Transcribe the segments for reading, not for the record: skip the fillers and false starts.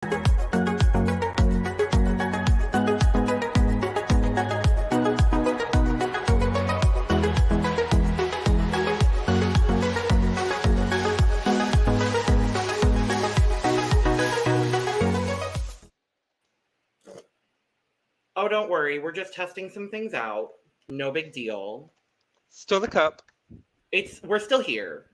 Oh, don't worry. We're just testing some things out. No big deal. Still the cup. We're still here.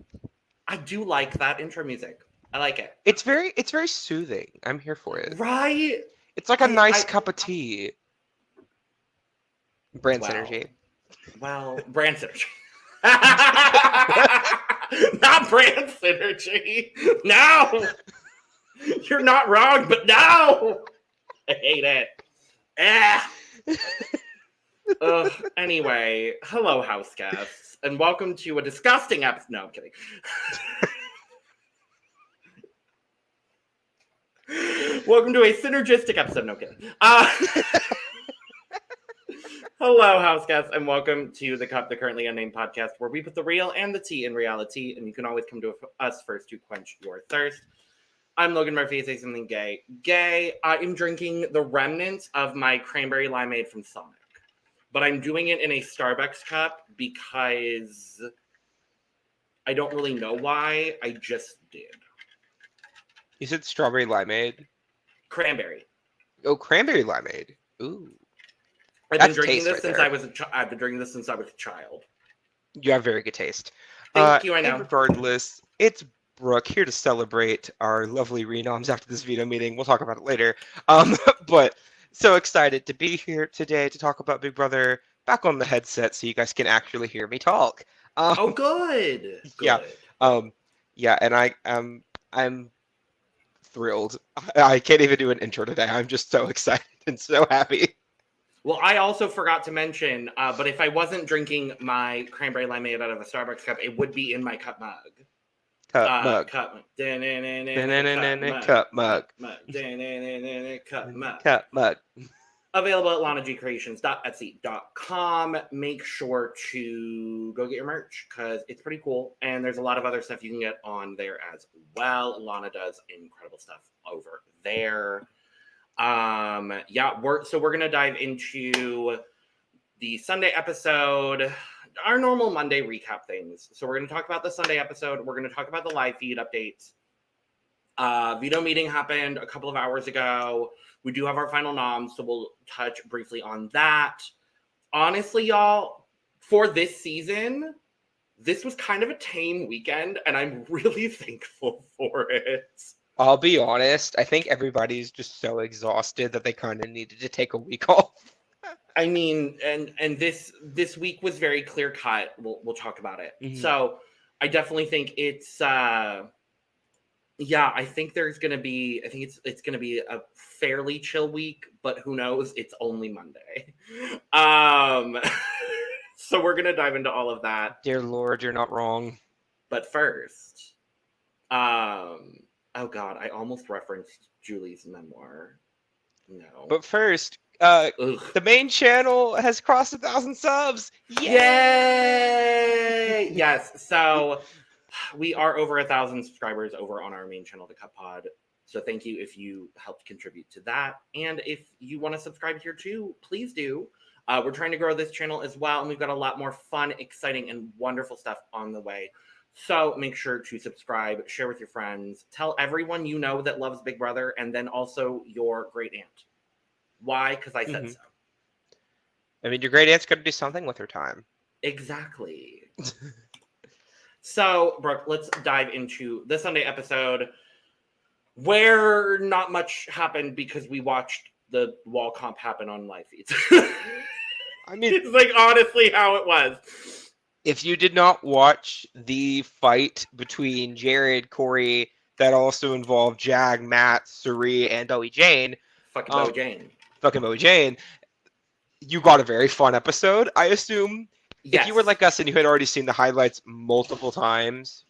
I do like that intro music. I like it. It's very soothing. I'm here for it. Right? It's like a nice cup of tea. Brand synergy. Well, brand synergy. Not brand synergy. No! You're not wrong, but no! I hate it. Anyway, hello, house guests, and welcome to a disgusting episode. No, I'm kidding. Welcome to a synergistic episode. No kidding. Hello, house guests, and welcome to the Currently Unnamed Podcast, where we put the real and the tea in reality, and you can always come to us first to quench your thirst. I'm Logan Murphy. Say something gay. I am drinking the remnants of my cranberry limeade from Sonic. But I'm doing it in a Starbucks cup because I don't really know why. I just did. You said strawberry limeade? Cranberry. Oh, cranberry limeade. Ooh. I've been drinking this since I was a child. You have very good taste. Thank you, I know. And regardless, it's Brooke here to celebrate our lovely renoms after this veto meeting. We'll talk about it later. But so excited to be here today to talk about Big Brother back on the headset so you guys can actually hear me talk. Oh, good. Yeah. Yeah, and I'm thrilled. I can't even do an intro today. I'm just so excited and so happy. Well, I also forgot to mention, but if I wasn't drinking my cranberry limeade out of a Starbucks cup, it would be in my cup mug. Cup mug. Cup mug. Cup mug. Cup mug. Available at lanagcreations.etsy.com. Make sure to go get your merch because it's pretty cool. And there's a lot of other stuff you can get on there as well. Lana does incredible stuff over there. We're gonna dive into the Sunday episode, our normal Monday recap things. So we're gonna talk about the Sunday episode. We're gonna talk about the live feed updates. Veto meeting happened a couple of hours ago. We do have our final noms, so we'll touch briefly on that. Honestly, y'all, for this season, this was kind of a tame weekend, and I'm really thankful for it. I'll be honest, I think everybody's just so exhausted that they kind of needed to take a week off. I mean, and this week was very clear cut. We'll talk about it. Mm-hmm. So I definitely think it's I think it's gonna be a fairly chill week, but who knows? It's only Monday. So we're gonna dive into all of that. Dear Lord, you're not wrong. But first, oh God, I almost referenced Julie's memoir. No. But first, the main channel has crossed 1,000 subs. Yay! Yes. So we are over 1,000 subscribers over on our main channel, The Cup Pod. So thank you if you helped contribute to that. And if you want to subscribe here too, please do. We're trying to grow this channel as well. And we've got a lot more fun, exciting, and wonderful stuff on the way. So make sure to subscribe, share with your friends, tell everyone you know that loves Big Brother, and then also your great aunt. Why? Because I said so. I mean, your great aunt's going to do something with her time. Exactly. So, Brooke, let's dive into the Sunday episode where not much happened because we watched the wall comp happen on live feeds. I mean, it's like honestly how it was. If you did not watch the fight between Jared, Corey, that also involved Jag, Matt, Suri, and Bowie Jane. Fucking Bowie Jane. Fucking Bowie Jane. You got a very fun episode, I assume. Yes. If you were like us and you had already seen the highlights multiple times.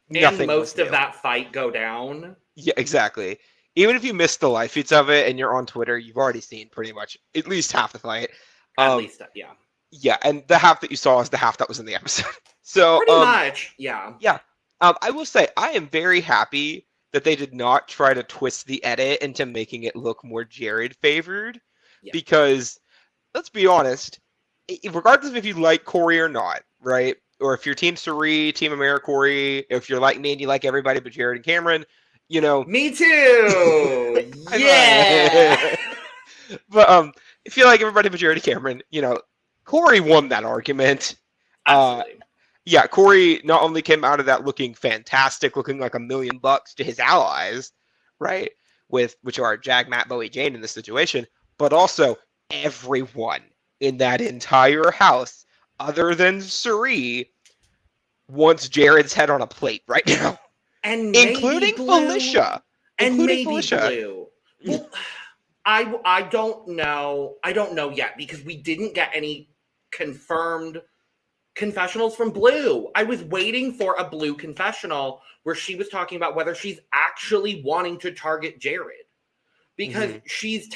And most of that fight go down. Yeah, exactly. Even if you missed the live feeds of it and you're on Twitter, you've already seen pretty much at least half the fight. At least, yeah. Yeah, and the half that you saw is the half that was in the episode. So pretty much, yeah. Yeah. I will say I am very happy that they did not try to twist the edit into making it look more Jared favored. Yeah. Because, let's be honest, regardless of if you like Corey or not, right? Or if you're Team Cirie, Team AmeriCorey, if you're like me and you like everybody but Jared and Cameron, you know. Me too. Yeah. But if you like everybody but Jared and Cameron, you know, Corey won that argument. Absolutely. Yeah, Corey not only came out of that looking fantastic, looking like $1 million to his allies, right? Which are Jag, Matt, Bowie, Jane in this situation, but also everyone in that entire house, other than Cirie, wants Jared's head on a plate right now. And including Blue, Felicia. And including maybe Felicia. Blue. Well, I don't know. I don't know yet because we didn't get any confirmed confessionals from Blue. I was waiting for a Blue confessional where she was talking about whether she's actually wanting to target Jared. Because she's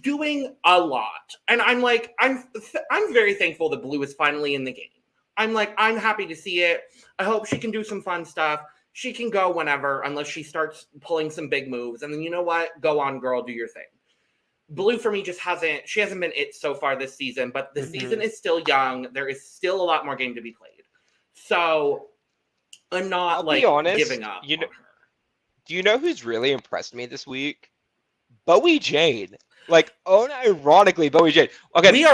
doing a lot. And I'm like, I'm very thankful that Blue is finally in the game. I'm like, I'm happy to see it. I hope she can do some fun stuff. She can go whenever, unless she starts pulling some big moves. And then you know what? Go on, girl, do your thing. Blue for me just hasn't been it so far this season, but the season is still young. There is still a lot more game to be played. So I'm not giving up on her. Do you know who's really impressed me this week? Bowie Jane. Like, unironically, Bowie Jane. Okay, we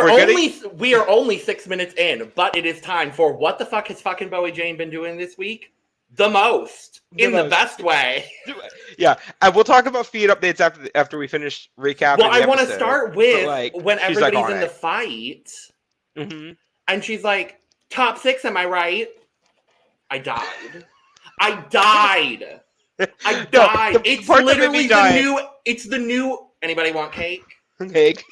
are only 6 minutes in, but it is time for what the fuck has fucking Bowie Jane been doing this week? The most. The best way. Yeah, and we'll talk about feed updates after we finish recapping. Well, I want to start with when everybody's in the fight, and she's like, top 6, am I right? I died. It's literally the new, anybody want cake? Cake.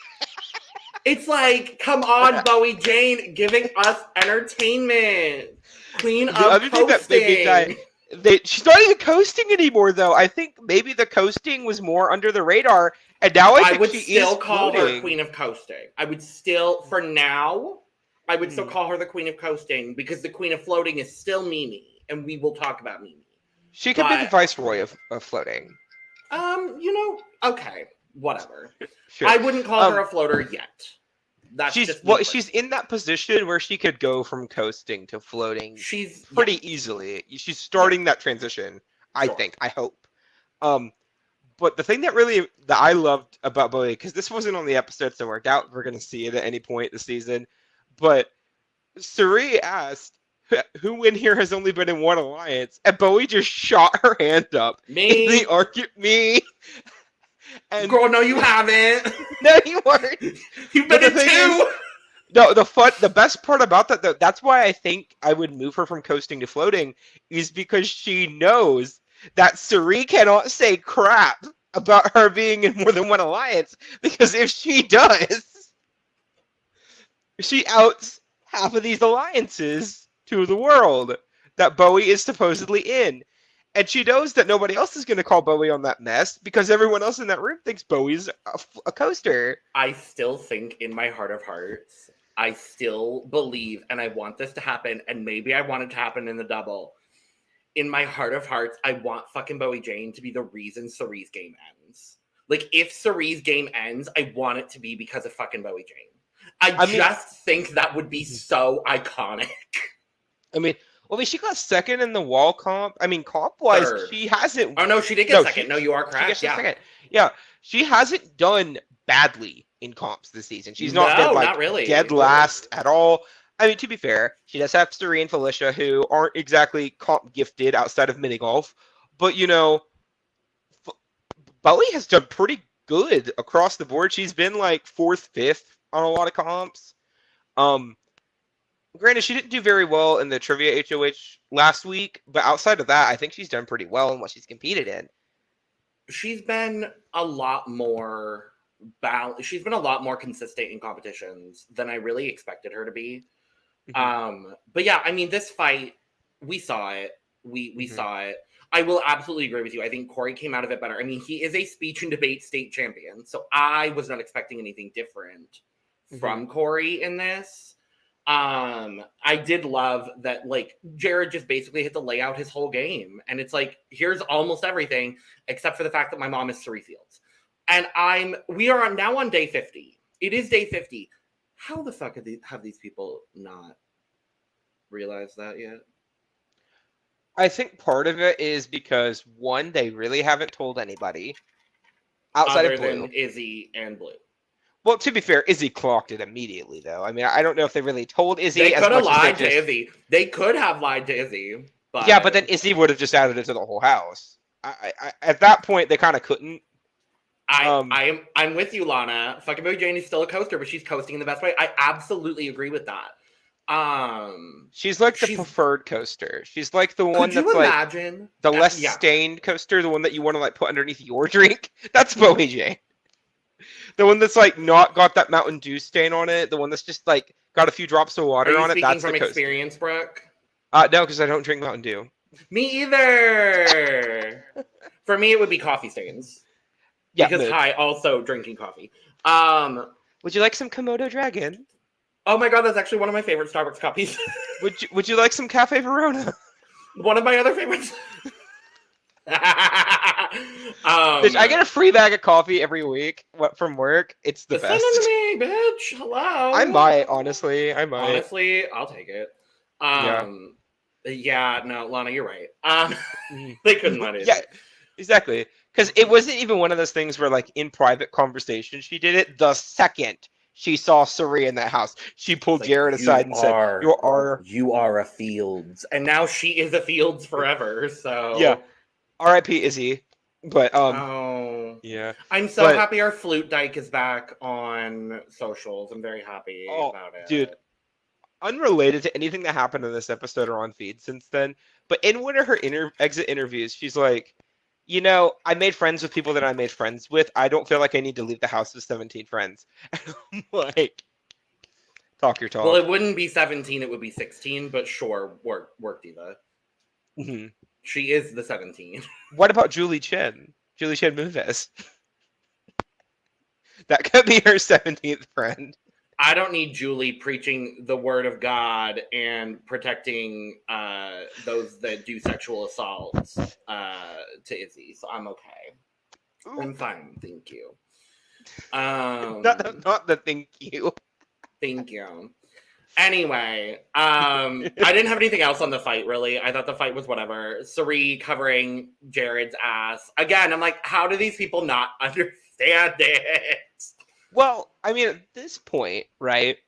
It's like, come on, Bowie Jane, giving us entertainment. Queen of coasting. She's not even coasting anymore, though. I think maybe the coasting was more under the radar, and now I would still call her Queen of Coasting. I would still, for now, still call her the Queen of Coasting because the Queen of Floating is still Mimi, and we will talk about Mimi. She could be the Viceroy of Floating. Okay, whatever. Sure. I wouldn't call her a floater yet. She's in that position where she could go from coasting to floating pretty easily. She's starting that transition, I think. I hope. But the thing that I loved about Bowie, because this wasn't on the episode, so I doubt we're going to see it at any point this season, but Cirie asked, who in here has only been in one alliance? And Bowie just shot her hand up. Me. In the argument. Me. And girl, no, you haven't. No, you weren't. You've been in 2. No, the best part about that, though, that's why I think I would move her from coasting to floating, is because she knows that Cirie cannot say crap about her being in more than one alliance, because if she does, she outs half of these alliances to the world that Bowie is supposedly in. And she knows that nobody else is going to call Bowie on that mess because everyone else in that room thinks Bowie's a coaster. I still think in my heart of hearts, I still believe, and I want this to happen, and maybe I want it to happen in the double. In my heart of hearts, I want fucking Bowie Jane to be the reason Cirie's game ends. Like, if Cirie's game ends, I want it to be because of fucking Bowie Jane. I just think that would be so iconic. Well, she got second in the wall comp. Comp-wise, she hasn't... Oh, no, she did get second. No, you are correct. Second. Yeah, she hasn't done badly in comps this season. She's not been, not really. Dead last at all. To be fair, she does have Cirie and Felicia, who aren't exactly comp gifted outside of mini-golf. But, Bowie has done pretty good across the board. She's been, 4th, 5th on a lot of comps. Granted, she didn't do very well in the trivia HOH last week, but outside of that, I think she's done pretty well in what she's competed in. She's been a lot more she's been a lot more consistent in competitions than I really expected her to be. But yeah, this fight, we saw it. We saw it. I will absolutely agree with you. I think Corey came out of it better. He is a speech and debate state champion, so I was not expecting anything different from Corey in this. I did love that, like, Jared just basically had to lay out his whole game. And it's like, here's almost everything, except for the fact that my mom is Suri Fields. And we are now on day 50. It is day 50. How the fuck have these people not realized that yet? I think part of it is because, one, they really haven't told anybody outside Other of Blue. than Izzy and Blue. Well, to be fair, Izzy clocked it immediately, though. I mean, I don't know if they really told Izzy. They as could have much as lied they to just... Izzy. They could have lied to Izzy. But Yeah, but then Izzy would have just added it to the whole house. I at that point, they kind of couldn't. I'm with you, Lana. Fucking Mary Jane is still a coaster, but she's coasting in the best way. I absolutely agree with that. She's like the preferred coaster. She's like the one that's like imagine? the less stained coaster, the one that you want to like put underneath your drink. That's Bowie Jane. The one that's like not got that Mountain Dew stain on it. The one that's just like got a few drops of water on it. That's from the coaster. Experience, Brooke? No, because I don't drink Mountain Dew. Me either. For me, it would be coffee stains. Yeah, because I also drinking coffee. Would you like some Komodo Dragon? Oh my god, that's actually one of my favorite Starbucks coffees. Would you like some Cafe Verona? One of my other favorites. Bitch, I get a free bag of coffee every week from work. It's the best. Send it to me, bitch. Hello. I might, honestly. Honestly, I'll take it. Yeah, no, Lana, you're right. They couldn't let it. Yeah, exactly. Because it wasn't even one of those things where, like, in private conversation, she did it the second she saw Suri in that house. She pulled Jared aside and said, You are a Fields. And now she is a Fields forever, so... Yeah. R.I.P. Izzy. But, yeah. I'm so happy our flute dyke is back on socials. I'm very happy about it. Dude, unrelated to anything that happened in this episode or on feed since then, but in one of her exit interviews, she's like, you know, I made friends with people that I made friends with. I don't feel like I need to leave the house with 17 friends. And I'm like, talk your talk. Well, it wouldn't be 17, it would be 16, but sure, work diva. Mm-hmm. She is the 17. What about Julie Chen? Julie Chen Moves. That could be her 17th friend. I don't need Julie preaching the word of God and protecting those that do sexual assaults to Izzy, so I'm okay. I'm fine, thank you. Not the thank you. Thank you. Anyway, I didn't have anything else on the fight, really. I thought the fight was whatever. Suri covering Jared's ass. Again, I'm like, how do these people not understand it? Well, I mean, at this point, right,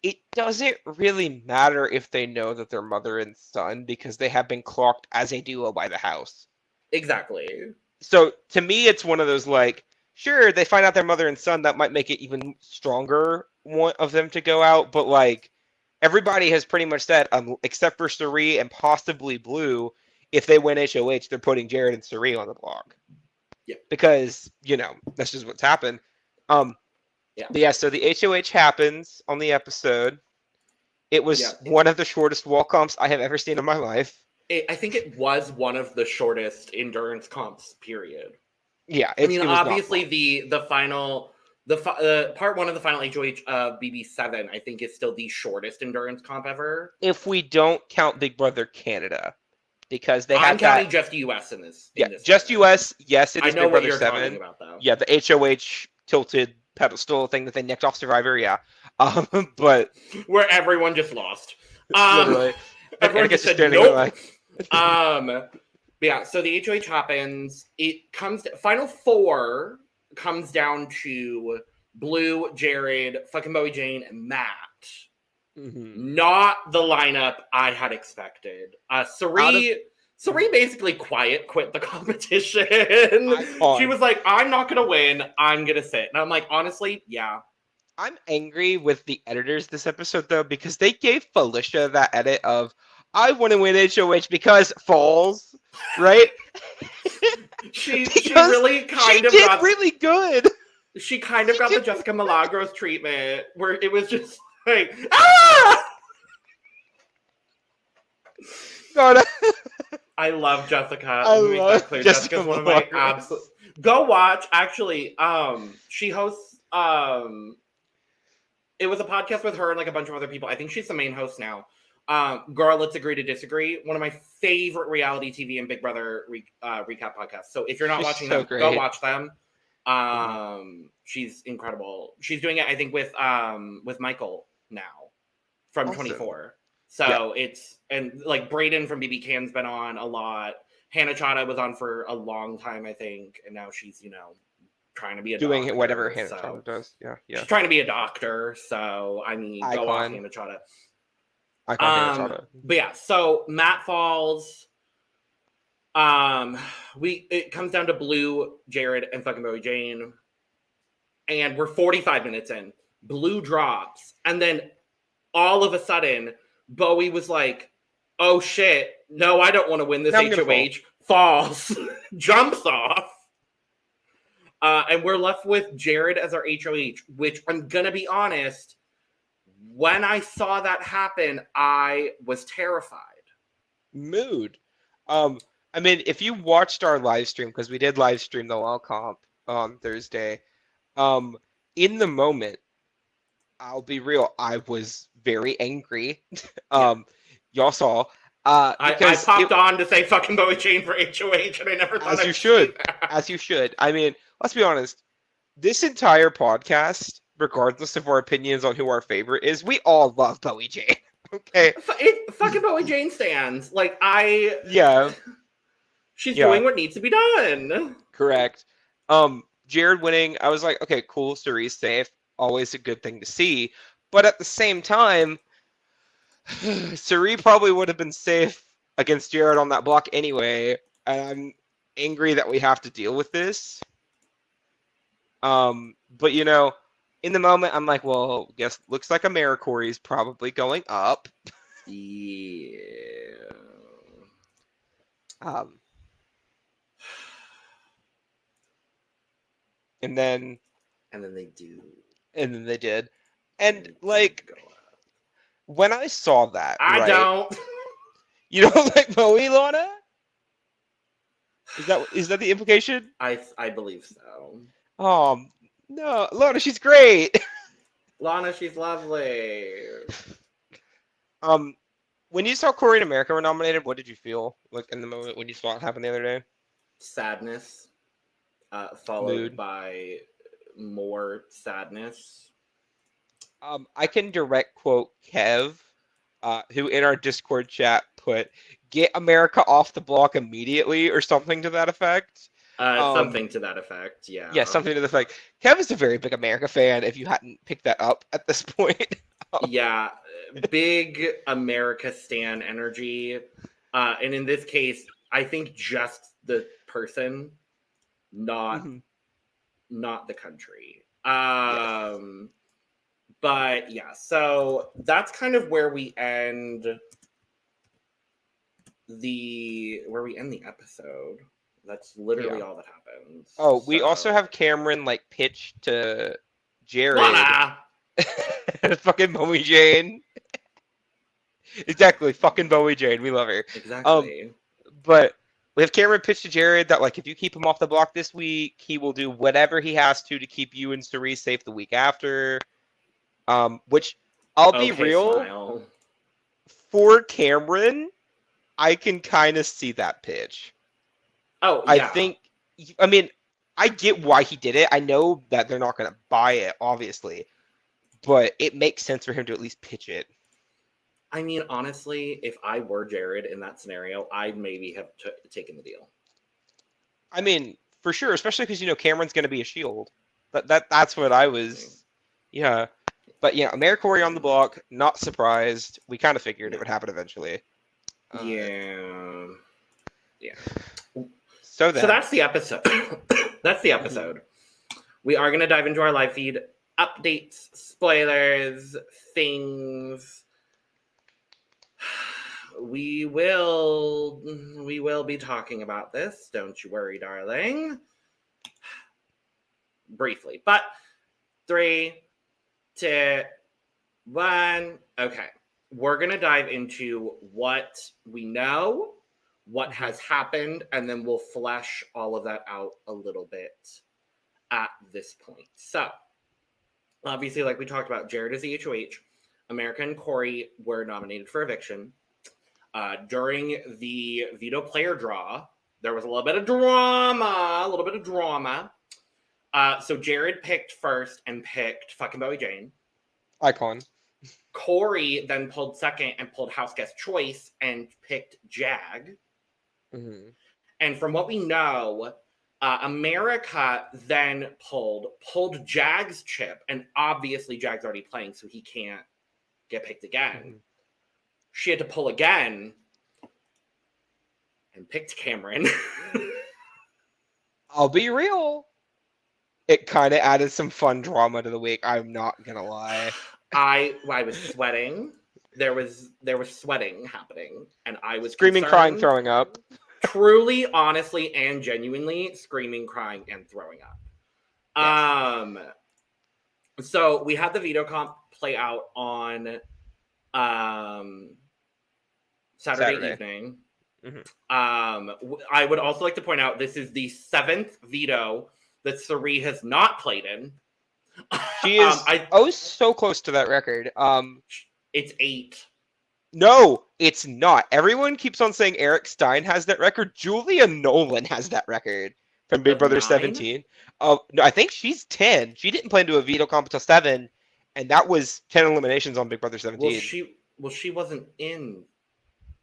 it doesn't really matter if they know that they're mother and son because they have been clocked as a duo by the house. Exactly. So, to me, it's one of those, like, sure, they find out they're mother and son, that might make it even stronger one of them to go out, but, like, everybody has pretty much said, except for Suri and possibly Blue, if they win HOH, they're putting Jared and Suri on the block. Yeah. Because, you know, that's just what's happened. So the HOH happens on the episode. It was one of the shortest wall comps I have ever seen in my life. I think it was one of the shortest endurance comps, period. Yeah. I mean, obviously the final, part one of the final HOH of BB7, I think is still the shortest endurance comp ever. If we don't count Big Brother Canada. Because they had I'm counting just US in this. Just US. Yes, it is Big Brother 7. Talking about, though. Yeah, the HOH tilted pedestal thing that they nicked off Survivor. Yeah, but where everyone just lost. Literally, everyone just said nope. Like... yeah. So the HOH happens. It comes to, final four comes down to Blue, Jared, fucking Bowie Jane, and Matt. Mm-hmm. Not the lineup I had expected. Suri basically quit the competition. She was like, I'm not going to win. I'm going to sit. And I'm like, honestly, yeah. I'm angry with the editors this episode, though, because they gave Felicia that edit of, I want to win HOH because falls, right? she really kind of got really good. She kind of got the Jessica Milagros treatment where it was just like, ah! God, I love Jessica. I love Jessica's one of my absolute. Go watch. Actually, she hosts It was a podcast with her and like a bunch of other people. I think she's the main host now. Girl, Let's Agree to Disagree. One of my favorite reality TV and Big Brother recap podcasts. So if you're not She's watching so them, great. go watch them. She's incredible. She's doing it, I think, with Michael now from Awesome. 24. So it's, and like Brayden from BB Can's been on a lot. Hannah Chada was on for a long time, I think, and now she's, you know, trying to be a Doing doctor, whatever Hannah so. Chada does. Yeah. She's trying to be a doctor, so I mean, go off Hannah Chada. Hannah Chada. But yeah, so Matt falls. It comes down to Blue, Jared, and fucking Bowie Jane, and we're 45 minutes in. Blue drops, and then all of a sudden, Bowie was like, "Oh shit, no, I don't want to win this HOH." Falls, jumps off. And we're left with Jared as our HOH, which I'm going to be honest, when I saw that happen, I was terrified. Mood. I mean, if you watched our live stream, because we did live stream the Law Comp on Thursday, in the moment, I'll be real, I was very angry. Y'all saw. I popped on to say fucking Bowie Jane for HOH, and I never thought As you should. As you should. I mean, let's be honest. This entire podcast, regardless of our opinions on who our favorite is, we all love Bowie Jane. Okay. Fucking Bowie Jane stands. Like, Yeah. She's doing what needs to be done. Correct. Jared winning, I was like, okay, cool, Cerise safe. Always a good thing to see. But at the same time, Cerise probably would have been safe against Jared on that block anyway. And I'm angry that we have to deal with this. But you know, in the moment, I'm like, well, guess looks like AmeriCorey is probably going up. Yeah. And then they do. And then they did. And like, when I saw that, I don't. You don't like Bowie, Lana? Is that the implication? I believe so. No, Lana, she's great. Lana, she's lovely. When you saw Corey and America were nominated, what did you feel like in the moment when you saw it happen the other day? Sadness, followed by more sadness. I can direct quote Kev, who in our Discord chat put, "Get America off the block immediately," or something to that effect. Something to that effect, yeah. Yeah, something to the effect. Kev is a very big America fan, if you hadn't picked that up at this point. Yeah, big America stan energy. And in this case, I think just the person, not the country. Yes. But yeah, so that's kind of where we end the episode. That's literally all that happens. Oh, we also have Cameron like pitch to Jared. Fucking Bowie Jane. Exactly, fucking Bowie Jane. We love her. Exactly. But we have Cameron pitch to Jared that like if you keep him off the block this week, he will do whatever he has to keep you and Cerise safe the week after. Which I'll be real. Smile. For Cameron, I can kind of see that pitch. Oh, yeah. I get why he did it. I know that they're not going to buy it, obviously. But it makes sense for him to at least pitch it. I mean, honestly, if I were Jared in that scenario, I'd maybe have taken the deal. I mean, for sure, especially because, you know, Cameron's going to be a shield. That's what I was... Yeah. But, yeah, AmeriCorey on the block, not surprised. We kind of figured it would happen eventually. Yeah. So that's the episode. That's the episode. We are going to dive into our live feed. Updates, spoilers, things. We will be talking about this. Don't you worry, darling. Briefly. But 3, 2, 1. Okay. We're going to dive into what we know, what has happened, and then we'll flesh all of that out a little bit at this point. So, Obviously, like we talked about, Jared is the HOH. America and Corey were nominated for eviction. During the veto player draw, there was a little bit of drama. So Jared picked first and picked fucking Bowie Jane. Icon. Corey then pulled second and pulled house guest choice and picked Jag. Mm-hmm. And from what we know, America then pulled Jag's chip, and obviously Jag's already playing, so he can't get picked again. Mm-hmm. She had to pull again and picked Cameron. I'll be real. It kind of added some fun drama to the week. I'm not gonna lie. I was sweating. There was sweating happening, and I was screaming, crying, throwing up. Truly, honestly, and genuinely screaming, crying, and throwing up. Yes. So we had the veto comp play out on Saturday evening. Mm-hmm. I would also like to point out this is the 7th veto that Cirie has not played in. She is so close to that record. It's 8. No, it's not. Everyone keeps on saying Eric Stein has that record. Julia Nolan has that record from Big Brother 17. No, I think she's 10. She didn't play into a veto comp until 7, and that was 10 eliminations on Big Brother 17. Well, she wasn't in.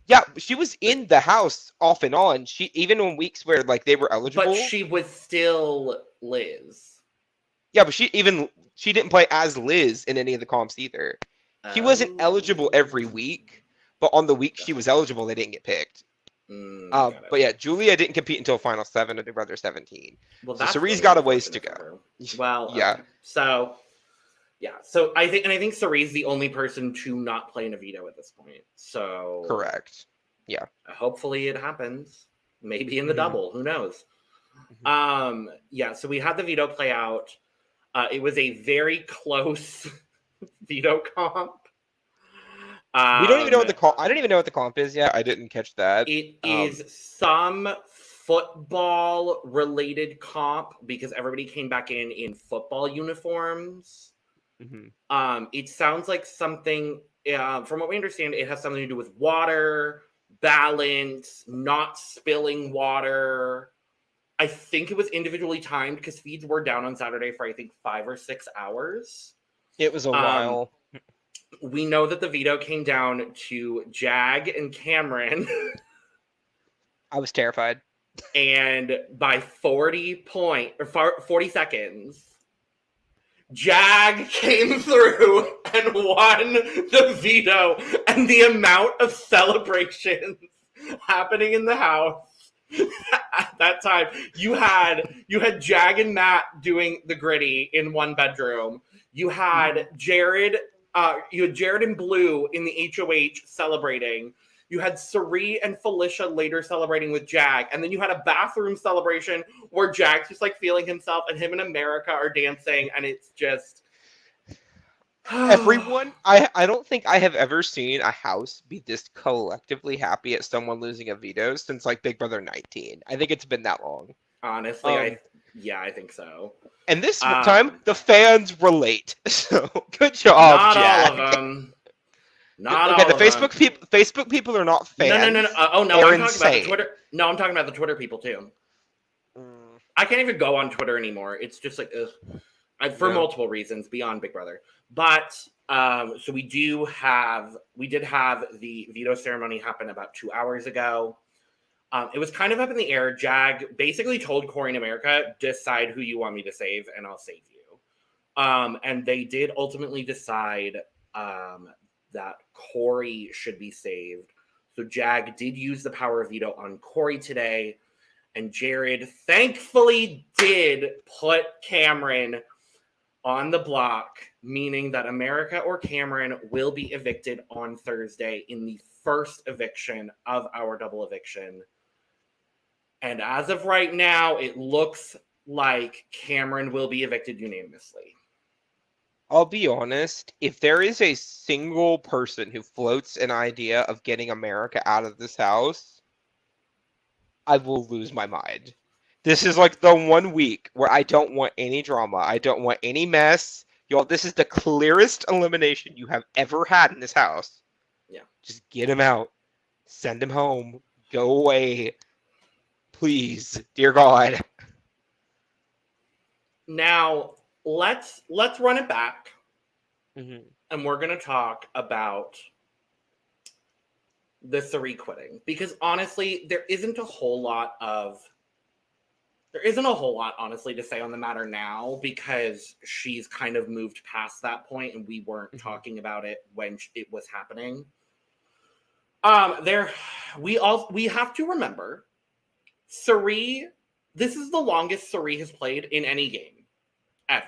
Yeah, she was in the house off and on. She even on weeks where like they were eligible. But she was still Liz. Yeah, but she didn't play as Liz in any of the comps either. She wasn't eligible every week, but on the week she was eligible, they didn't get picked. But yeah, Julia didn't compete until Final 7 of Big Brother 17. Well, so Cirie's got a ways to go. Well, yeah. Okay. So I think Cirie's the only person to not play in a veto at this point. So correct. Yeah. Hopefully it happens. Maybe in the double. Who knows? Mm-hmm. So we had the veto play out. It was a very close veto comp. We don't even know what the comp. I don't even know what the comp is yet. I didn't catch that. It is some football related comp because everybody came back in football uniforms. Mm-hmm. It sounds like something. From what we understand, it has something to do with water, balance, not spilling water. I think it was individually timed because feeds were down on Saturday for I think 5 or 6 hours. It was a while. We know that the veto came down to Jag and Cameron. I was terrified. And by 40 seconds, Jag came through and won the veto, and the amount of celebrations happening in the house at that time. You had Jag and Matt doing the gritty in one bedroom. You had Jared and Blue in the HOH celebrating. You had Cirie and Felicia later celebrating with Jag. And then you had a bathroom celebration where Jag's just like feeling himself and him and America are dancing. And it's just... Everyone, I don't think I have ever seen a house be this collectively happy at someone losing a veto since like Big Brother 19. I think it's been that long. Honestly, I think so. And this time, the fans relate. So good job, not Jag. All of them. Not okay, all the of Facebook people are not fans. No. I'm talking about the Twitter. No, I'm talking about the Twitter people too. I can't even go on Twitter anymore. It's just like for multiple reasons beyond Big Brother. But so we did have the veto ceremony happen about 2 hours ago. It was kind of up in the air. Jag basically told Corey and America, decide who you want me to save and I'll save you. And they did ultimately decide that Corey should be saved. So Jag did use the power of veto on Corey today. And Jared thankfully did put Cameron on the block, meaning that America or Cameron will be evicted on Thursday in the first eviction of our double eviction. And as of right now, it looks like Cameron will be evicted unanimously. I'll be honest, if there is a single person who floats an idea of getting America out of this house, I will lose my mind. This is like the one week where I don't want any drama. I don't want any mess. Y'all, this is the clearest elimination you have ever had in this house. Yeah. Just get him out. Send him home. Go away. Please. Dear God. Now, let's run it back. Mm-hmm. And we're going to talk about the Cirie quitting. Because honestly, there isn't a whole lot, honestly, to say on the matter now, because she's kind of moved past that point and we weren't talking about it when it was happening. We have to remember, Cirie, this is the longest Cirie has played in any game, ever.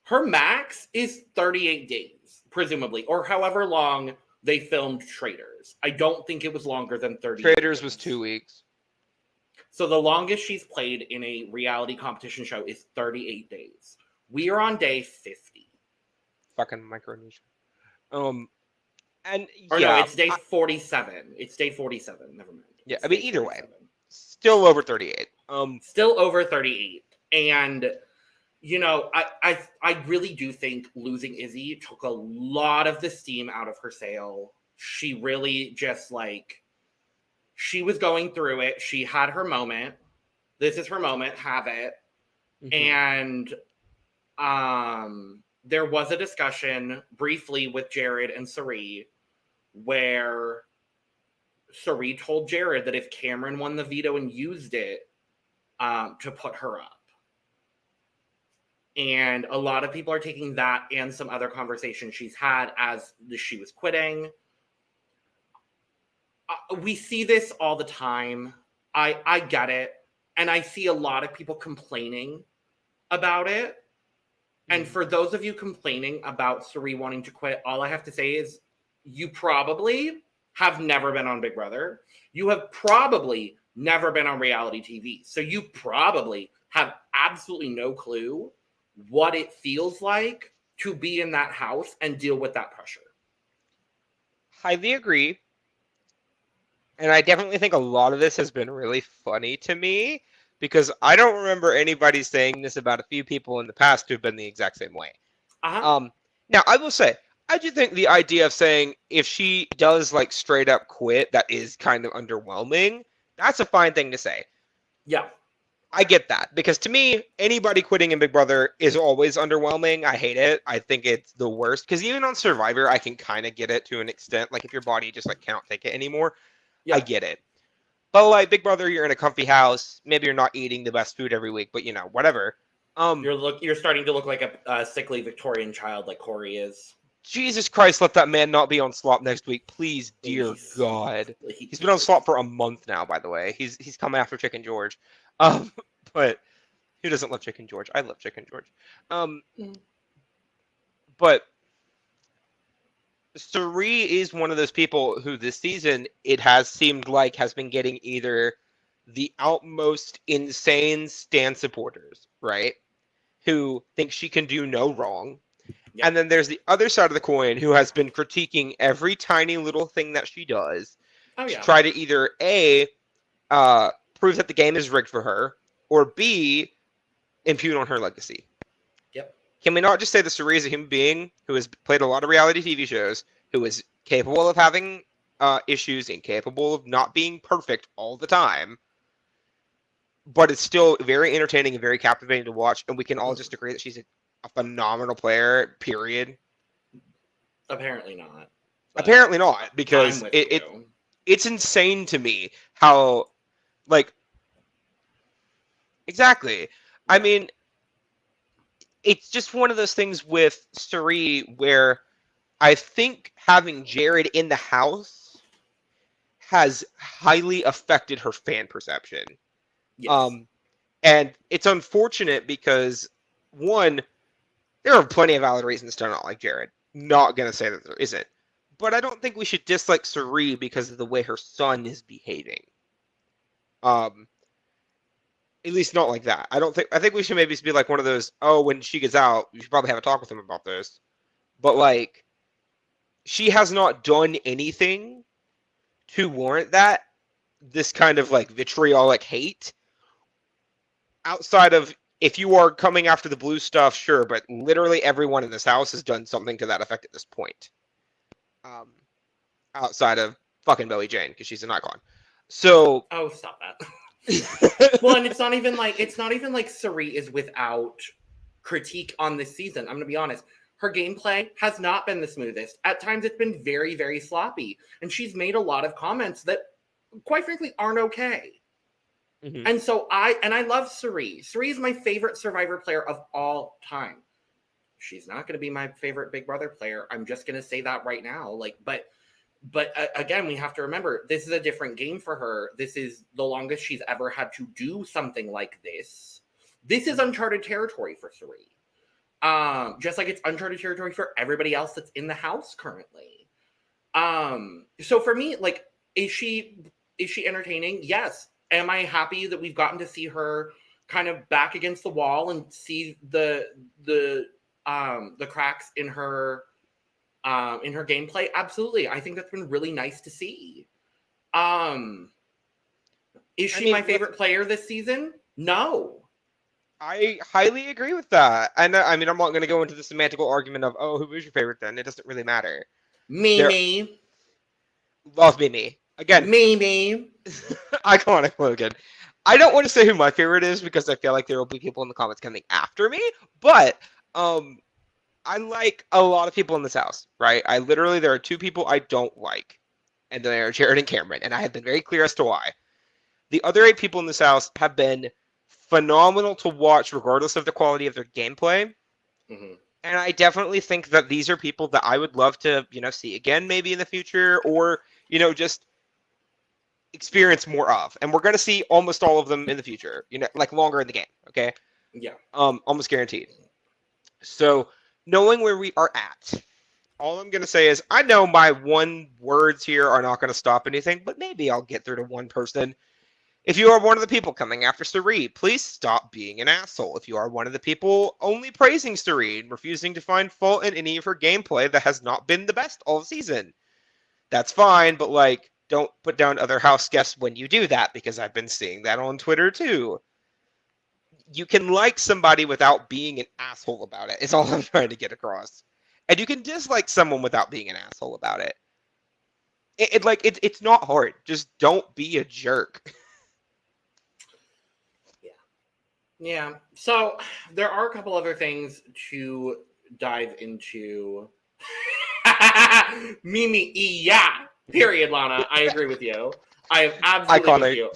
Her max is 38 days, presumably, or however long they filmed Traitors. I don't think it was longer than 30 Traitors days. was 2 weeks. So the longest she's played in a reality competition show is 38 days. We are on day 50. Fucking Micronesia. And Or yeah, no, it's day 47. It's day 47. Never mind. Yeah, It's I mean, day either way, 47. still over 38. Still over 38. And, you know, I really do think losing Izzy took a lot of the steam out of her sail. She really just, like, she was going through it. She had her moment. This is her moment. Have it. Mm-hmm. And there was a discussion briefly with Jared and Cirie where Cirie told Jared that if Cameron won the veto and used it to put her up. And a lot of people are taking that and some other conversations she's had as she was quitting. We see this all the time. I get it. And I see a lot of people complaining about it. And for those of you complaining about Cirie wanting to quit, all I have to say is you probably have never been on Big Brother. You have probably never been on reality TV. So you probably have absolutely no clue what it feels like to be in that house and deal with that pressure. Highly agree. And I definitely think a lot of this has been really funny to me because I don't remember anybody saying this about a few people in the past who've been the exact same way. Now, I will say, I do think the idea of saying if she does like straight up quit, that is kind of underwhelming. That's a fine thing to say. Yeah. I get that because to me, anybody quitting in Big Brother is always underwhelming. I hate it. I think it's the worst because even on Survivor, I can kind of get it to an extent. Like if your body just like cannot take it anymore, Yeah. I get it. But like Big Brother, you're in a comfy house. Maybe you're not eating the best food every week, but you know, whatever. You're starting to look like a sickly Victorian child, like Corey is. Jesus Christ, let that man not be on slop next week, please, dear God. He's been on slop for a month now, by the way. He's coming after Chicken George. But who doesn't love Chicken George? I love Chicken George. But Cirie is one of those people who this season it has seemed like has been getting either the outmost insane Stan supporters, right? Who think she can do no wrong. Yep. And then there's the other side of the coin who has been critiquing every tiny little thing that she does to try to either A, prove that the game is rigged for her, or B, impugn on her legacy. Yep. Can we not just say that Cirie is a human being who has played a lot of reality TV shows, who is capable of having issues and capable of not being perfect all the time, but it's still very entertaining and very captivating to watch, and we can all just agree that she's a phenomenal player, period? Apparently not. Apparently not, because it's insane to me how, like, exactly. Yeah. I mean, it's just one of those things with Cirie where I think having Jared in the house has highly affected her fan perception. Yes. And it's unfortunate because, one, there are plenty of valid reasons to not like Jared. Not going to say that there isn't. But I don't think we should dislike Cirie because of the way her son is behaving. At least not like that. I think we should maybe be like one of those, oh, when she gets out, you should probably have a talk with him about this. But, like, she has not done anything to warrant this kind of, like, vitriolic hate outside of if you are coming after the blue stuff, sure, but literally everyone in this house has done something to that effect at this point. Outside of fucking Billie Jane, because she's an icon. So Oh, stop that. Well, and it's not even like Suri is without critique on this season. I'm gonna be honest. Her gameplay has not been the smoothest. At times it's been very, very sloppy. And she's made a lot of comments that, quite frankly, aren't okay. Mm-hmm. And so I love Suri. Suri is my favorite Survivor player of all time. She's not going to be my favorite Big Brother player. I'm just going to say that right now. But again, we have to remember, this is a different game for her. This is the longest she's ever had to do something like this. This is uncharted territory for Suri. Just like it's uncharted territory for everybody else that's in the house currently. So for me, like, is she entertaining? Yes. Am I happy that we've gotten to see her kind of back against the wall and see the cracks in her gameplay? Absolutely. I think that's been really nice to see. Is she my favorite player this season? No. I highly agree with that. And I mean, I'm not going to go into the semantical argument of, oh, who is your favorite then? It doesn't really matter. Mimi. Love Mimi. Again. Mimi. Iconic Logan. I don't want to say who my favorite is because I feel like there will be people in the comments coming after me. But I like a lot of people in this house, right? There are two people I don't like. And they are Jared and Cameron. And I have been very clear as to why. The other 8 people in this house have been phenomenal to watch regardless of the quality of their gameplay. Mm-hmm. And I definitely think that these are people that I would love to, see again maybe in the future, or, just experience more of. And we're going to see almost all of them in the future, like longer in the game. Okay. Yeah. Almost guaranteed. So knowing where we are at, all I'm going to say is I know my one words here are not going to stop anything, but maybe I'll get through to one person. If you are one of the people coming after Suri, please stop being an asshole. If you are one of the people only praising Suri and refusing to find fault in any of her gameplay that has not been the best all season, that's fine, but don't put down other house guests when you do that, because I've been seeing that on Twitter too. You can like somebody without being an asshole about it, is all I'm trying to get across. And you can dislike someone without being an asshole about it. It's not hard. Just don't be a jerk. Yeah. So there are a couple other things to dive into. Mimi, yeah. Period, Lana. I agree with you. I am absolutely with you.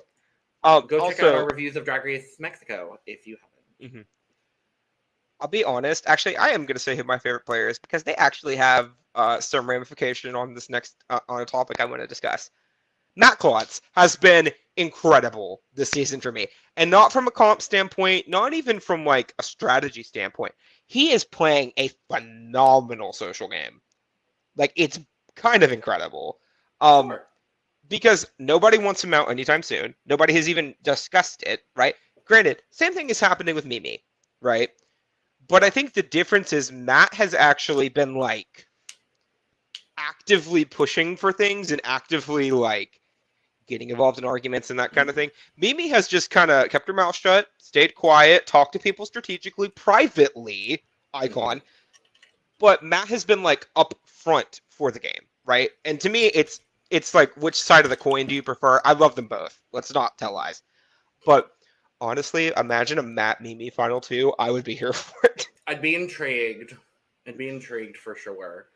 Go check out our reviews of Drag Race Mexico if you haven't. Mm-hmm. I'll be honest. Actually, I am going to say who my favorite player is because they actually have some ramification on this next on a topic I want to discuss. Matt Klotz has been incredible this season for me. And not from a comp standpoint, not even from a strategy standpoint. He is playing a phenomenal social game. It's kind of incredible. Sure. Because nobody wants him out anytime soon. Nobody has even discussed it, right? Granted, same thing is happening with Mimi, right? But I think the difference is Matt has actually been actively pushing for things and actively getting involved in arguments and that kind of thing. Mimi has just kind of kept her mouth shut, stayed quiet, talked to people strategically, privately, icon. But Matt has been up front for the game, right? And to me, it's which side of the coin do you prefer? I love them both. Let's not tell lies. But honestly, imagine a Matt Mimi Final 2. I would be here for it. I'd be intrigued. For sure.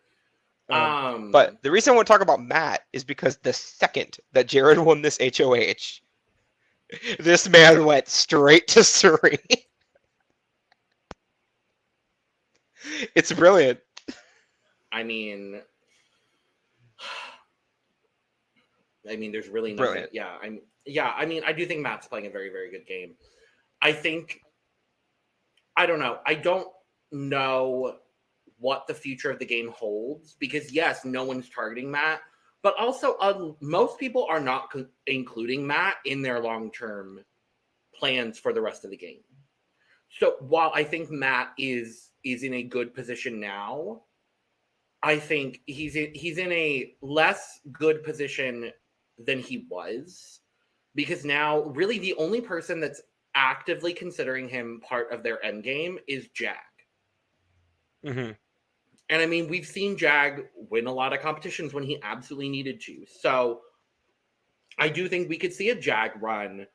But the reason I want to talk about Matt is because the second that Jared won this HOH, this man went straight to Suri. It's brilliant. I mean, there's really nothing. Brilliant. I do think Matt's playing a very, very good game. I don't know. I don't know what the future of the game holds, because yes, no one's targeting Matt, but also most people are not including Matt in their long-term plans for the rest of the game. So while I think Matt is in a good position now, I think he's in a less good position than he was, because now really the only person that's actively considering him part of their end game is Jag. Mm-hmm. And I mean, we've seen Jag win a lot of competitions when he absolutely needed to. So I do think we could see a Jag run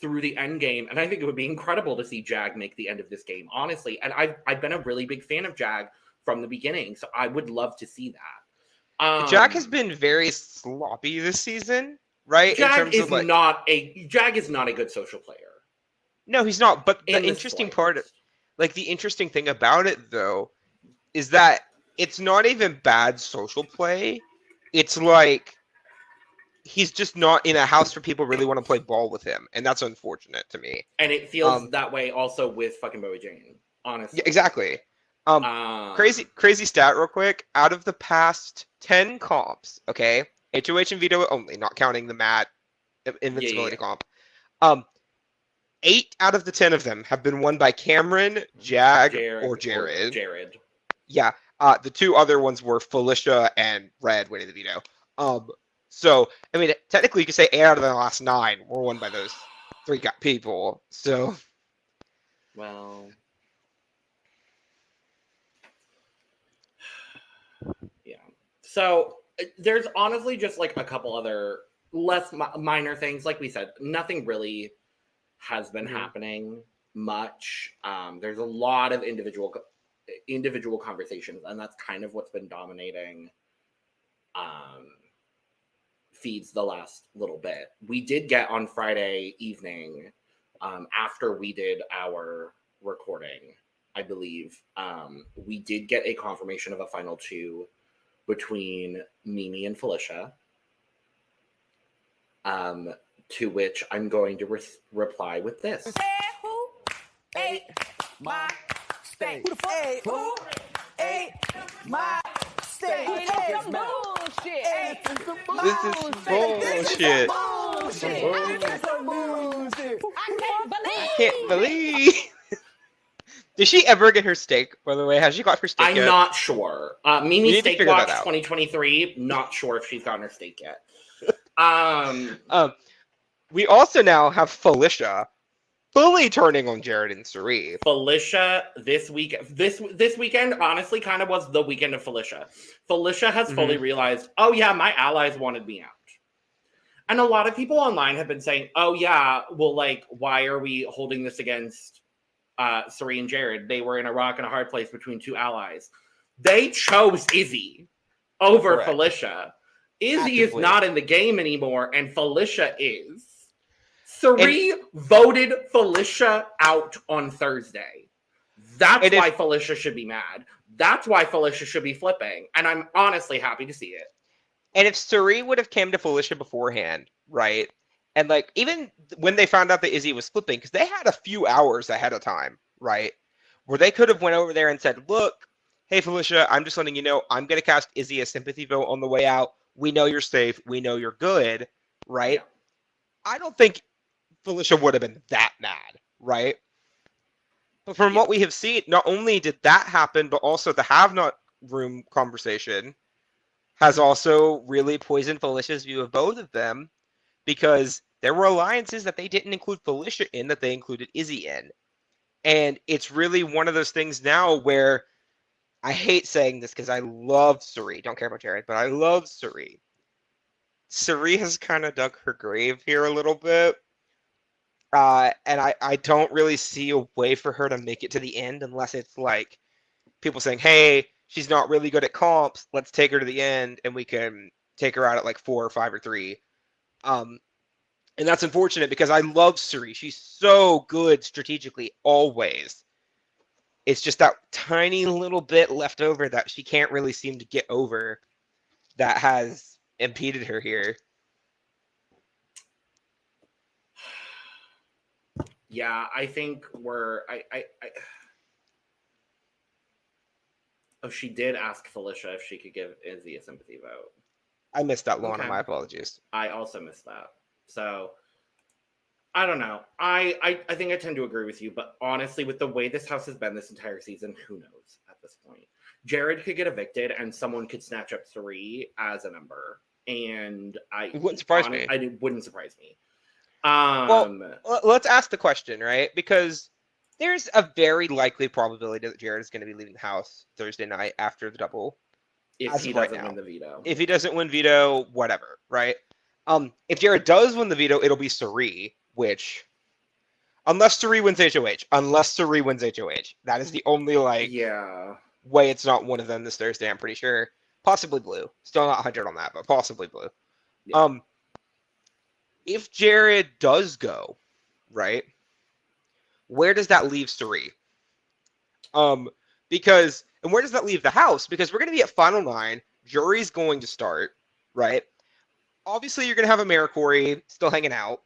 through the end game, and I think it would be incredible to see Jag make the end of this game, honestly. And I've been a really big fan of Jag from the beginning, so I would love to see that. Jag has been very sloppy this season, right? Jag is not a good social player. No, he's not. But the In the interesting slightest. the interesting thing about it, though, is that it's not even bad social play. It's like he's just not in a house where people really want to play ball with him, and that's unfortunate to me. And it feels that way also with fucking Bowie Jane, honestly. Yeah, exactly. Crazy stat real quick. Out of the past 10 comps, okay, HOH and Veto only, not counting the Matt invincibility comp. 8 out of the 10 of them have been won by Cameron, Jag, or Jared. Yeah. The 2 other ones were Felicia and Red winning the Veto. So, I mean, technically you could say 8 out of the last 9 were won by those 3 people. So, well, yeah. So there's honestly just like a couple other less minor things. Like we said, nothing really has been happening much. There's a lot of individual conversations, and that's kind of what's been dominating feeds the last little bit. We did get on Friday evening, after we did our recording, I believe, we did get a confirmation of a final 2 between Mimi and Felicia, to which I'm going to reply with this. Who ate my steak? Who the fuck? Who ate my steak? This is bullshit. this is bullshit. I Can't believe. Did she ever get her steak, by the way? Has she got her steak I'm yet? not sure. We Mimi need to Steak figure Watch that out. 2023, not sure if she's gotten her steak yet. We also now have Felicia fully turning on Jared and Suri. Felicia this weekend honestly kind of was the weekend of Felicia. Felicia has fully realized, oh yeah, my allies wanted me out. And a lot of people online have been saying, oh yeah, well, like, why are we holding this against Suri and Jared? They were in a rock and a hard place between 2 allies. They chose Izzy over Correct. Felicia. Izzy is Actively. not in the game anymore, and Felicia is. Suri voted Felicia out on Thursday. That's why Felicia should be mad. That's why Felicia should be flipping. And I'm honestly happy to see it. And if Suri would have came to Felicia beforehand, right? And like, even when they found out that Izzy was flipping, because they had a few hours ahead of time, right? Where they could have went over there and said, look, hey, Felicia, I'm just letting you know, I'm going to cast Izzy a sympathy vote on the way out. We know you're safe. We know you're good, right? Yeah. I don't think Felicia would have been that mad, right? But from what we have seen, not only did that happen, but also the have not room conversation has also really poisoned Felicia's view of both of them, because there were alliances that they didn't include Felicia in that they included Izzy in. And it's really one of those things now where I hate saying this because I love Suri. Don't care about Jared, but I love Suri. Suri has kind of dug her grave here a little bit. And I don't really see a way for her to make it to the end unless it's like people saying, hey, she's not really good at comps. Let's take her to the end and we can take her out at like 4 or 5 or 3. And that's unfortunate because I love Suri. She's so good strategically always. It's just that tiny little bit left over that she can't really seem to get over that has impeded her here. Yeah, I think Oh, she did ask Felicia if she could give Izzy a sympathy vote. I missed that, Lana. Okay. My apologies. I also missed that. So, I don't know. I think I tend to agree with you, but honestly, with the way this house has been this entire season, who knows at this point? Jared could get evicted and someone could snatch up Suri as a member. And It wouldn't surprise me. It wouldn't surprise me. Let's ask the question, right? Because there's a very likely probability that Jared is going to be leaving the house Thursday night after the double. if as he of right doesn't now. win the veto. If he doesn't win veto, whatever, right? If Jared does win the veto, it'll be Suri, which, unless Suri wins HOH, that is the only Yeah. way it's not one of them this Thursday. I'm pretty sure, possibly Blue. Still not 100 on that, but possibly Blue. Yeah. If Jared does go, right, where does that leave Suri? Because, and where does that leave the house? Because we're going to be at Final 9. Jury's going to start, right? Obviously, you're going to have AmeriCorey still hanging out.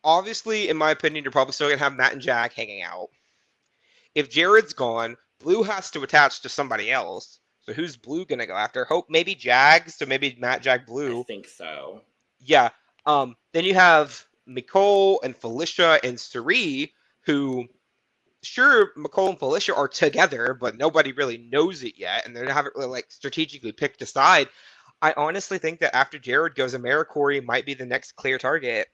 Obviously, in my opinion, you're probably still going to have Matt and Jack hanging out. If Jared's gone, Blue has to attach to somebody else. So who's Blue going to go after? Hope maybe Jags, so maybe Matt, Jack, Blue. I think so. Yeah. Then you have Nicole and Felicia and Suri, who, sure, Nicole and Felicia are together, but nobody really knows it yet, and they haven't really strategically picked a side. I honestly think that after Jared goes, AmeriCorey might be the next clear target.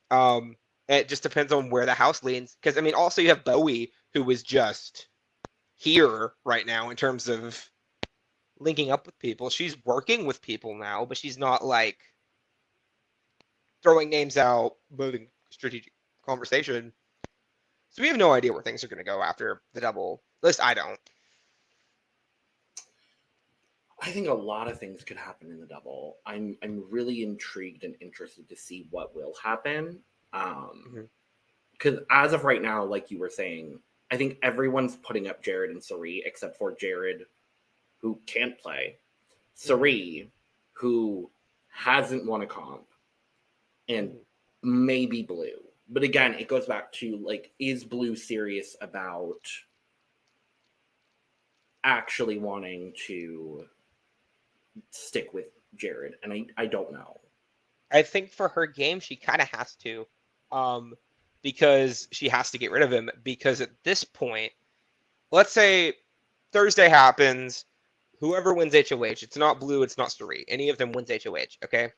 It just depends on where the house leans. Because, I mean, also you have Bowie, who is just here right now in terms of linking up with people. She's working with people now, but she's not, throwing names out, moving strategic conversation. So we have no idea where things are going to go after the double. At least I don't. I think a lot of things could happen in the double. I'm really intrigued and interested to see what will happen. Because as of right now, like you were saying, I think everyone's putting up Jared and Suri, except for Jared, who can't play, Suri, who hasn't won a comp, and maybe Blue. But again, it goes back to, is Blue serious about actually wanting to stick with Jared? And I don't know. I think for her game, she kind of has to, because she has to get rid of him. Because at this point, let's say Thursday happens, whoever wins HOH, it's not Blue, it's not Suri. Any of them wins HOH, okay?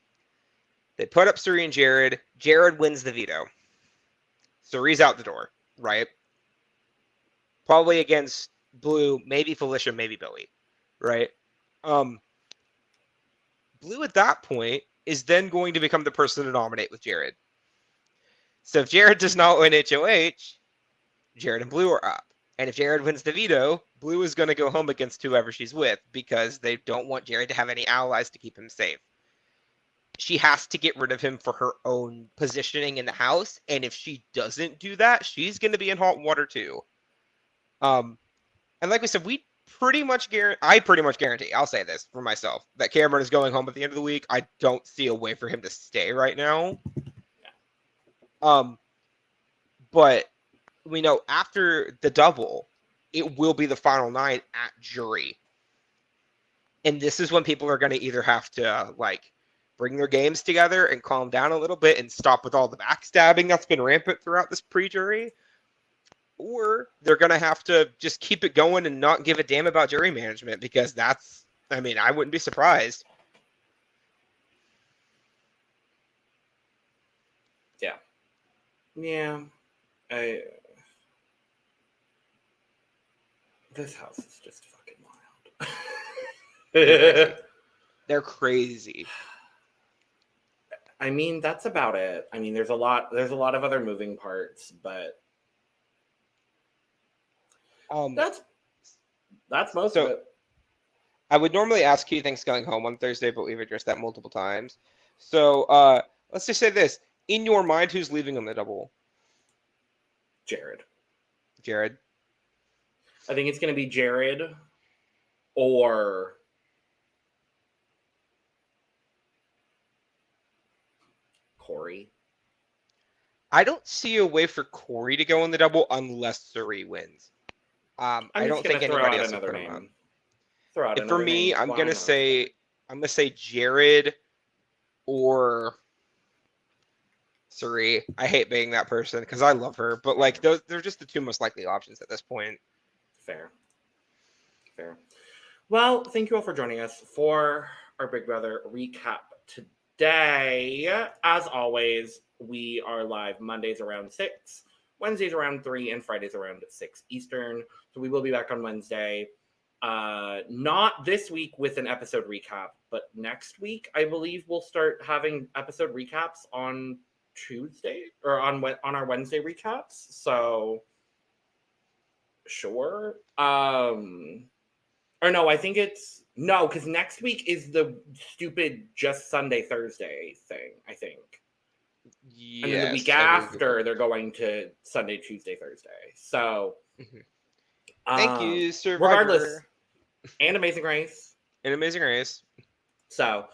They put up Suri and Jared. Jared wins the veto. Suri's out the door, right? Probably against Blue, maybe Felicia, maybe Bowie, right? Blue at that point is then going to become the person to nominate with Jared. So if Jared does not win HOH, Jared and Blue are up. And if Jared wins the veto, Blue is going to go home against whoever she's with because they don't want Jared to have any allies to keep him safe. She has to get rid of him for her own positioning in the house. And if she doesn't do that, she's going to be in hot water too. And like we said, I pretty much guarantee, I'll say this for myself, that Cameron is going home at the end of the week. I don't see a way for him to stay right now. But we know after the double, it will be the Final 9 at Jury. And this is when people are going to either have to, bring their games together and calm down a little bit and stop with all the backstabbing that's been rampant throughout this pre-jury. Or they're going to have to just keep it going and not give a damn about jury management because I wouldn't be surprised. Yeah. Yeah. This house is just fucking wild. They're crazy. I mean, that's about it. I mean, there's a lot of other moving parts, but that's most of it. I would normally ask who you think's going home on Thursday, but we've addressed that multiple times. So let's just say this. In your mind, who's leaving on the double? Jared. I think it's going to be Jared or Corey. I don't see a way for Corey to go in the double unless Suri wins. I don't think anybody else will put him on. For me, I'm gonna say Jared or Suri. I hate being that person because I love her, but they're just the two most likely options at this point. Fair. Well, thank you all for joining us for our Big Brother recap today. Wednesday, as always, we are live Mondays around 6, Wednesdays around 3, and Fridays around 6 Eastern. So we will be back on Wednesday. Not this week with an episode recap, but next week, I believe we'll start having episode recaps on Tuesday or on our Wednesday recaps. So sure. Or no, I think it's no, because next week is the stupid just Sunday Thursday thing, I think. Yes, And then the week I believe after they're going to Sunday, Tuesday, Thursday. So Thank you, Survivor. regardless, and Amazing Race. An Amazing Race. So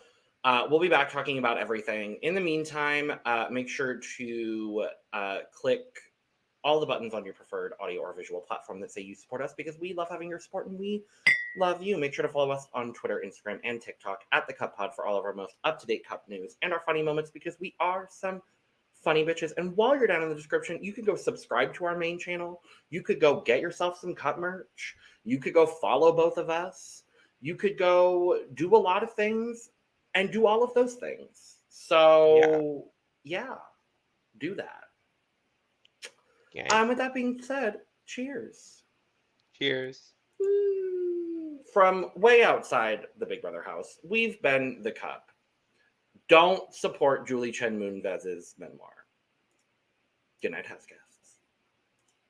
we'll be back talking about everything. In the meantime, make sure to click all the buttons on your preferred audio or visual platform that say you support us, because we love having your support and we love you. Make sure to follow us on Twitter, Instagram, and TikTok at The Cup Pod for all of our most up-to-date cup news and our funny moments, because we are some funny bitches. And while you're down in the description, you could go subscribe to our main channel. You could go get yourself some cup merch. You could go follow both of us. You could go do a lot of things and do all of those things. So, yeah do that. Yeah. With that being said, cheers. Cheers. Woo. From way outside the Big Brother house, we've been The Cup. Don't support Julie Chen Moonvez's memoir. Good night, house guests.